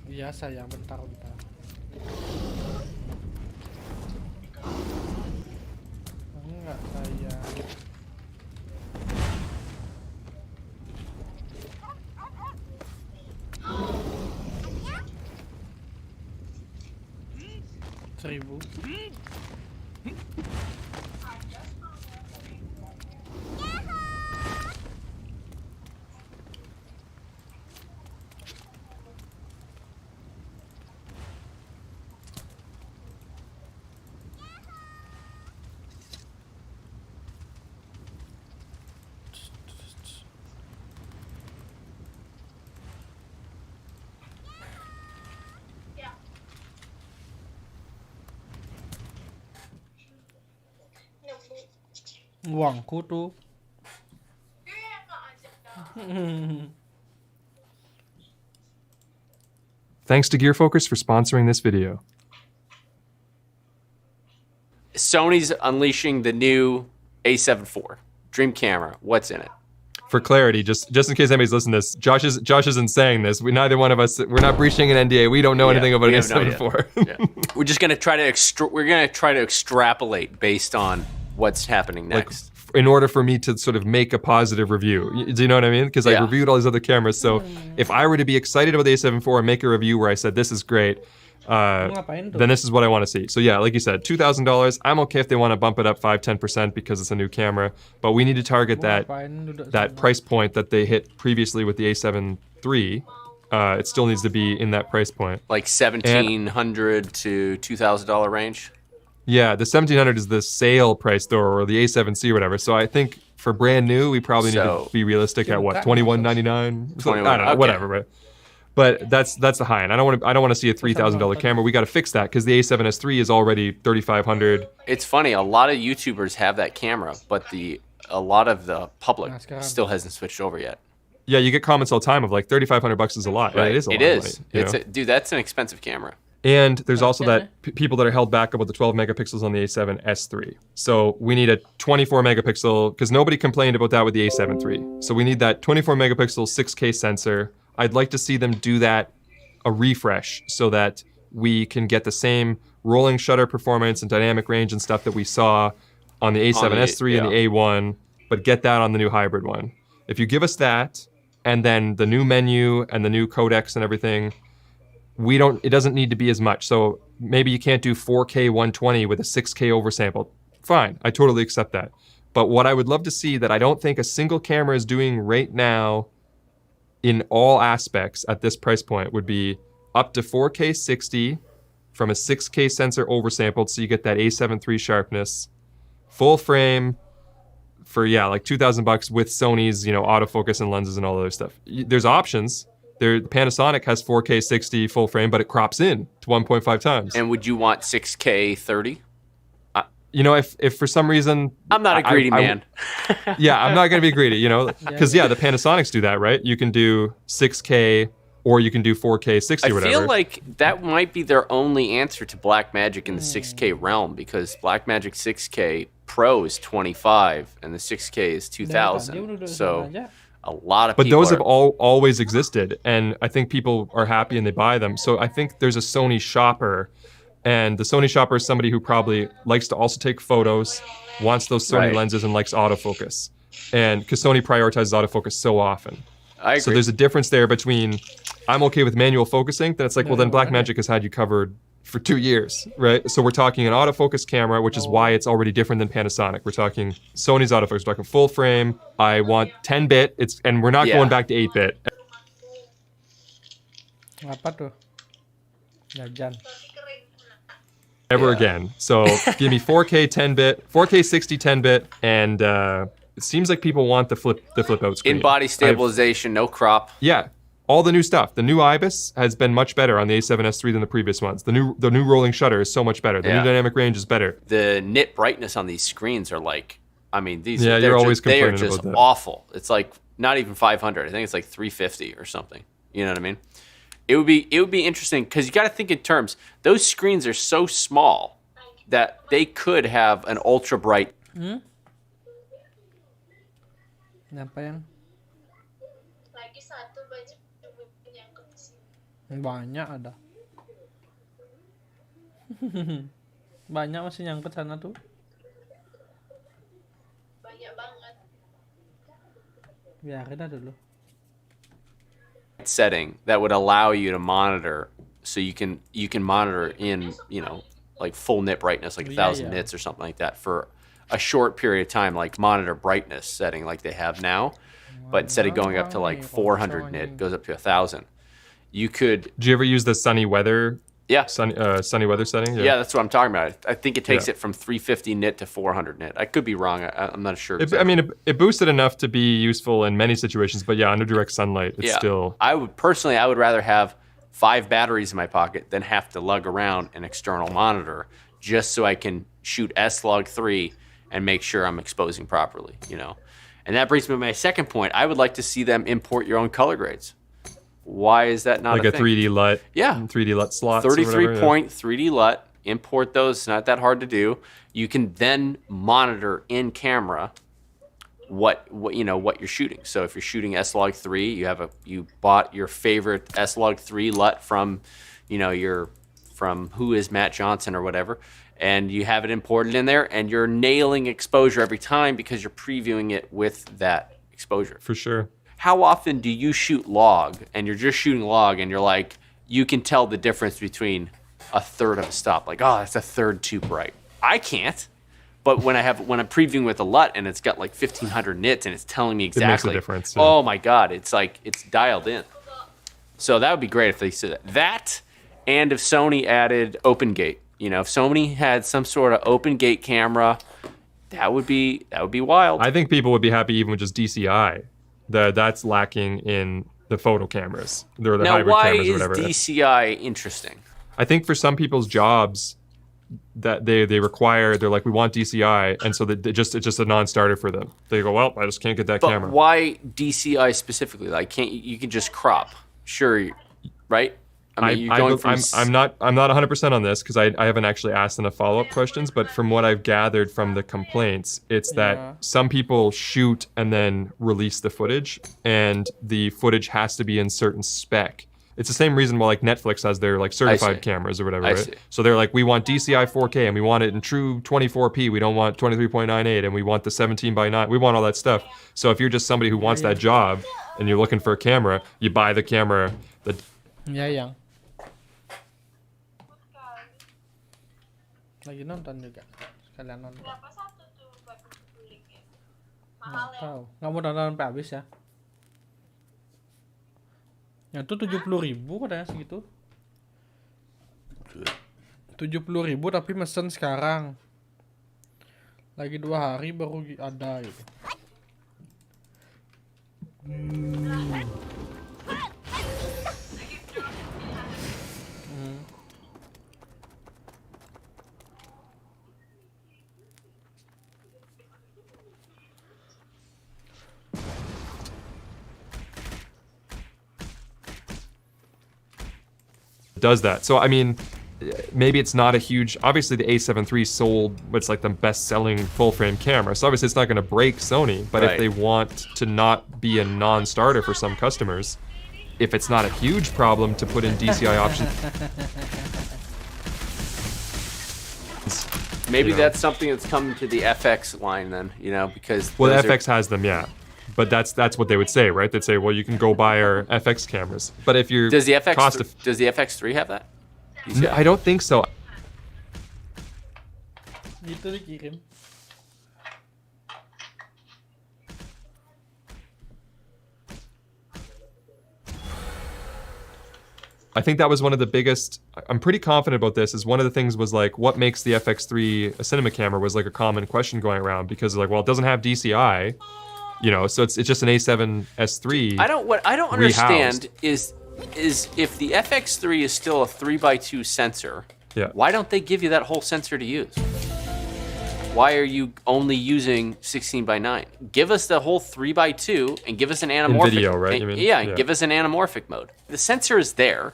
Iya sayang, bentar. Enggak sayang. Seribu. Uangku tuh. Thanks to GearFocus for sponsoring this video. Sony's unleashing the new A7 IV Dream camera. What's in it? For clarity, just in case anybody's listening to this, Josh isn't saying this. Neither one of us, we're not breaching an NDA. We don't know anything about an A7 IV. Yeah. We're just gonna try to extrapolate based on what's happening next. Like, in order for me to sort of make a positive review. Do you know what I mean? Because I reviewed all these other cameras. So if I were to be excited about the A7 IV and make a review where I said this is great, then this is what I want to see. So yeah, like you said, $2,000. I'm okay if they want to bump it up 5-10% because it's a new camera, but we need to target that price point that they hit previously with the A7 III. It still needs to be in that price point, like $1,700 to $2,000 range. Yeah, the 1,700 is the sale price though, or the A7C or whatever. So I think for brand new, we probably need to be realistic at what, $2,199? I don't know, whatever, right? But that's the high end. I don't want to see a $3,000 camera. We got to fix that because the A7S III is already $3,500. It's funny, a lot of YouTubers have that camera, but a lot of the public still hasn't switched over yet. Yeah, you get comments all the time of like $3,500 is a lot. Right? It is a lot. It is. Dude, that's an expensive camera. And there's also that people that are held back about the 12 megapixels on the A7S III. So we need a 24 megapixel, because nobody complained about that with the A7 III. So we need that 24 megapixel 6K sensor. I'd like to see them do that, a refresh, so that we can get the same rolling shutter performance and dynamic range and stuff that we saw on the A7S III and the A1, but get that on the new hybrid one. If you give us that, and then the new menu and the new codecs and everything, it doesn't need to be as much. So maybe you can't do 4K 120 with a 6K oversample. Fine, I totally accept that. But what I would love to see that I don't think a single camera is doing right now in all aspects at this price point would be up to 4K 60 from a 6K sensor oversampled, so you get that A7 III sharpness, full frame for like $2,000 with Sony's autofocus and lenses and all other stuff. There's options. Panasonic has 4K 60 full frame, but it crops in to 1.5 times. And would you want 6K 30? If for some reason... I'm not a greedy man. Yeah, I'm not going to be greedy, Because, the Panasonics do that, right? You can do 6K or you can do 4K 60 or whatever. I feel like that might be their only answer to Blackmagic in the 6K realm, because Blackmagic 6K Pro is 25 and the 6K is 2,000. So a lot of people... But those have always existed, and I think people are happy and they buy them. So I think there's a Sony shopper. And the Sony shopper is somebody who probably likes to also take photos, wants those Sony lenses, and likes autofocus. And because Sony prioritizes autofocus so often. I agree. So there's a difference there between, I'm okay with manual focusing, then it's like, well, then Blackmagic has had you covered for 2 years, right? So we're talking an autofocus camera, which is why it's already different than Panasonic. We're talking Sony's autofocus, we're talking full frame. I want 10-bit, and we're not going back to 8-bit. Apa tuh? Jajan. Ever again. So give me 4K 10-bit, 4K 60 10-bit, and it seems like people want the flip out screen. In-body stabilization, no crop. Yeah, all the new stuff. The new IBIS has been much better on the A7S III than the previous ones. The new rolling shutter is so much better. The new dynamic range is better. The nit brightness on these screens are like, you're always complaining about that. They are just awful. It's like not even 500. I think it's like 350 or something. You know what I mean? It would be interesting because you got to think in terms. Those screens are so small that they could have an ultra bright. Apa yang? Lagi satu baju yang ke sini. Banyak ada. Banyak masih nyangkut sana tuh. Banyak banget. Biarin aja dulu. Setting that would allow you to monitor, so you can monitor in, you know, like full nit brightness, like 1,000 nits or something like that for a short period of time, like monitor brightness setting like they have now, but instead of going up to like 400 nit, it goes up to 1,000. You could. Do you ever use the sunny weather? Yeah. Sunny weather setting? Yeah, that's what I'm talking about. I think it takes it from 350 nit to 400 nit. I could be wrong. I'm not sure. I mean, it boosted enough to be useful in many situations, but yeah, under direct sunlight, it's still. I would rather have 5 batteries in my pocket than have to lug around an external monitor just so I can shoot S-Log3 and make sure I'm exposing properly, you know. And that brings me to my second point. I would like to see them import your own color grades. Why is that not like a thing? 3D LUT? Yeah. 3D LUT slots. 33-point 3D LUT. Import those. It's not that hard to do. You can then monitor in camera what you're shooting. So if you're shooting S-Log3, you bought your favorite S-Log3 LUT from, you know, from Who Is Matt Johnson or whatever, and you have it imported in there, and you're nailing exposure every time because you're previewing it with that exposure. For sure. How often do you shoot log and you're just shooting log and you're like, you can tell the difference between a third of a stop, like, oh, that's a third too bright. I can't. But when I'm previewing with a LUT and it's got like 1,500 nits and it's telling me exactly, it makes a difference. Yeah. Oh my God, it's like it's dialed in. So that would be great if they said that. That, and if Sony added open gate. You know, if Sony had some sort of open gate camera, that would be wild. I think people would be happy even with just DCI. That's lacking in the photo cameras. They're the hybrid cameras or whatever. Now, why is DCI interesting? I think for some people's jobs that they require, they're like, we want DCI, and so it's just a non-starter for them. They go, well, I just can't get that But camera. why DCI specifically? Like, you can just crop, sure, right? I mean, you're going from. I'm not 100% on this because I haven't actually asked enough follow-up questions. But from what I've gathered from the complaints, it's that some people shoot and then release the footage, and the footage has to be in certain spec. It's the same reason why like Netflix has their like certified cameras or whatever, right? So they're like, we want DCI 4K and we want it in true 24p. We don't want 23.98 and we want the 17:9. We want all that stuff. So if you're just somebody who wants that job and you're looking for a camera, you buy the camera that. Ya yang. Lagi nonton juga. Sekalian nonton. Berapa satu tuh baju Kliknya? Mahal ya? Tahu. Nggak mau nonton sampai habis ya. Ya itu 70.000 katanya segitu. 70.000 tapi mesen sekarang. Lagi 2 hari baru ada gitu. Does that. So I mean, maybe it's not a huge. Obviously, the A7 III sold what's like the best-selling full-frame camera. So obviously, it's not going to break Sony. But if they want to not be a non-starter for some customers, if it's not a huge problem to put in DCI options, maybe that's something that's coming to the FX line then. You know, because well, the FX has them, yeah. But that's what they would say, right? They'd say, well, you can go buy our FX cameras. But if you're does the FX3 have that? No, I don't think so. Gitu dikirim. I think that was one of the biggest. I'm pretty confident about this. Is one of the things was like, what makes the FX3 a cinema camera was like a common question going around because like, well, it doesn't have DCI. You know, so it's just an A7S3. What I don't understand is if the FX3 is still a 3x2 sensor, why don't they give you that whole sensor to use? Why are you only using 16:9? Give us the whole 3x2 and give us an anamorphic. In video, right? And give us an anamorphic mode. The sensor is there.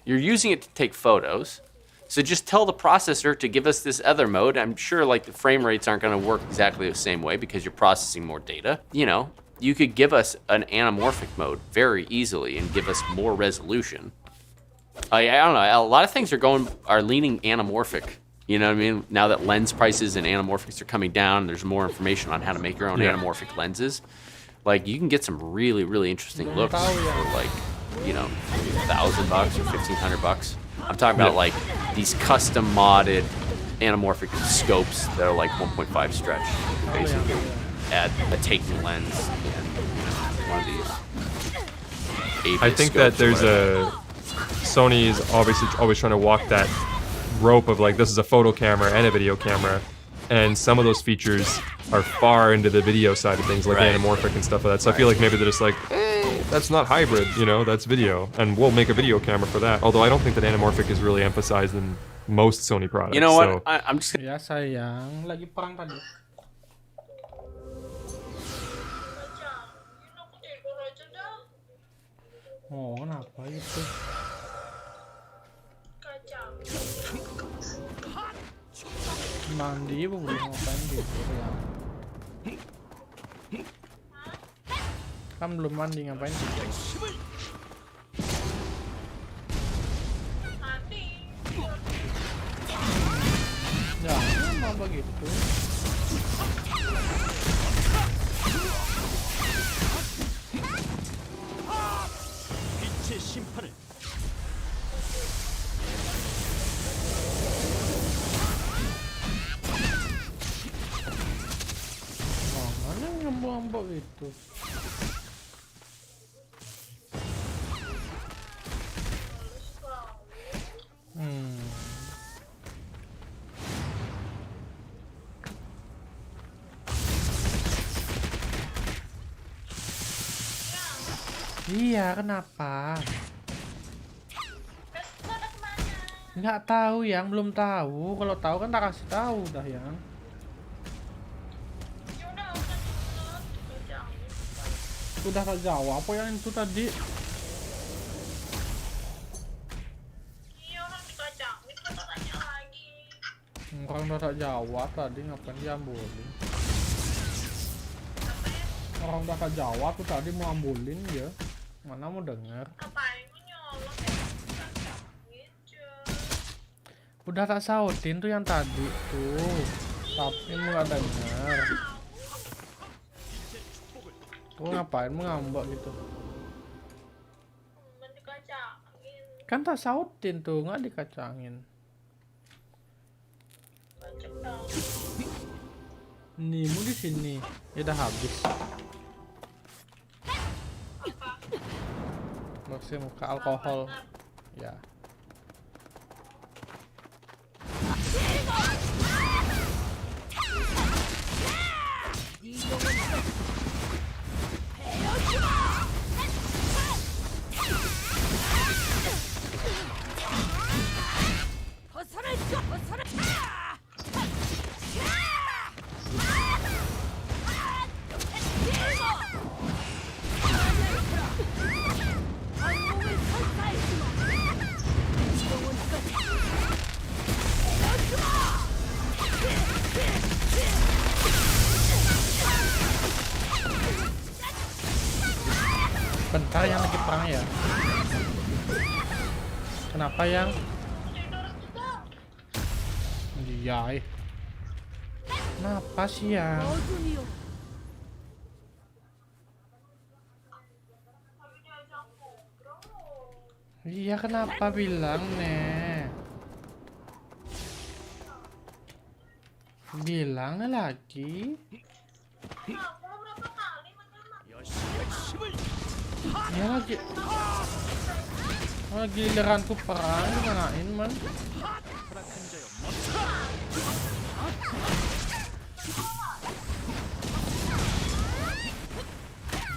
You're using it to take photos. So just tell the processor to give us this other mode. I'm sure like the frame rates aren't going to work exactly the same way because you're processing more data. You know, you could give us an anamorphic mode very easily and give us more resolution. I don't know. A lot of things are leaning anamorphic. You know what I mean? Now that lens prices and anamorphics are coming down, there's more information on how to make your own anamorphic lenses. Like you can get some really, really interesting looks for like, you know, $1,000 or $1,500. I'm talking about like these custom modded anamorphic scopes that are like 1.5 stretch. Basically, add a taking lens and one of these. I think that there's Sony is obviously always trying to walk that rope of like this is a photo camera and a video camera, and some of those features are far into the video side of things, like anamorphic and stuff like that. So I feel like maybe they're just like, that's not hybrid, you know, that's video, and we'll make a video camera for that. Although I don't think that anamorphic is really emphasized in most Sony products. You know what? So. I'm just. Ya sayang, lagi perang tadi. Kacangin aku tidur aja dah. Oh, kenapa itu? Kacangin. Mandi apa boleh ngapain gitu ya? Kan belum mandi ngapain? Mandi. Jangan mau begitu. Oh, mana ngambok gitu? Iya, kenapa? Kesana kemana? Nggak tahu yang, belum tahu. Kalau tahu kan tak kasih tahu dah yang. Ya udah usah dulu. Kacangin. Sudah tak jawab apa yang itu tadi? Iya orang dikacangin, kita tanya lagi. Orang udah tak jawab tadi, ngapain diambulin? Orang udah tak jawab tuh tadi mau ambulin ya. Mana mau dengar? Ngapain menyolot ya? Kacangin cuy. Udah tak sautin tuh yang tadi tuh. Tapi mau nggak dengar. Tuh ngapain mau ngambek gitu? Dikacangin. Kan tak sautin tuh, nggak dikacangin. Kacang dong. Nih, mau di sini. Ya udah habis. Maksudnya muka alkohol. Ya. Bentar yang lagi perang ya. Kenapa yang? Iya. Kenapa sih yang? Iya kenapa bilang nih? Bilangnya lagi. Ya lagi. Lagi giliranku perang dimanain man.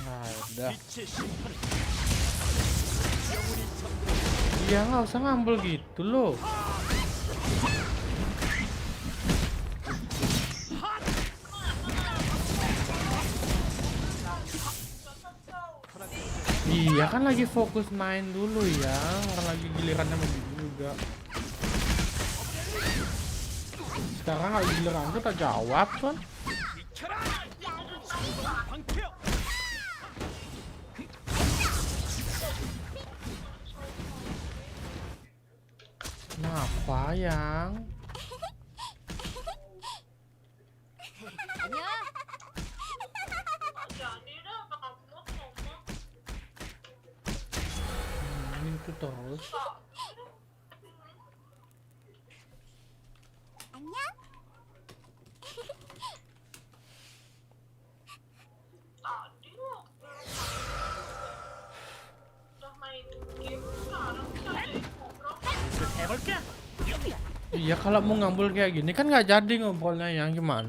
Nah, udah. Ya nggak usah ngambil gitu loh. Iya kan lagi fokus main dulu ya, orang lagi gilirannya begitu juga. sekarang lagi giliran tuh tak jawab kan. Kenapa yang? Ini tuh terus. Tadi udah main game sekarang jadi ngobrol. Iya kalau mau ngambul kayak gini kan nggak jadi ngobrolnya yang gimana?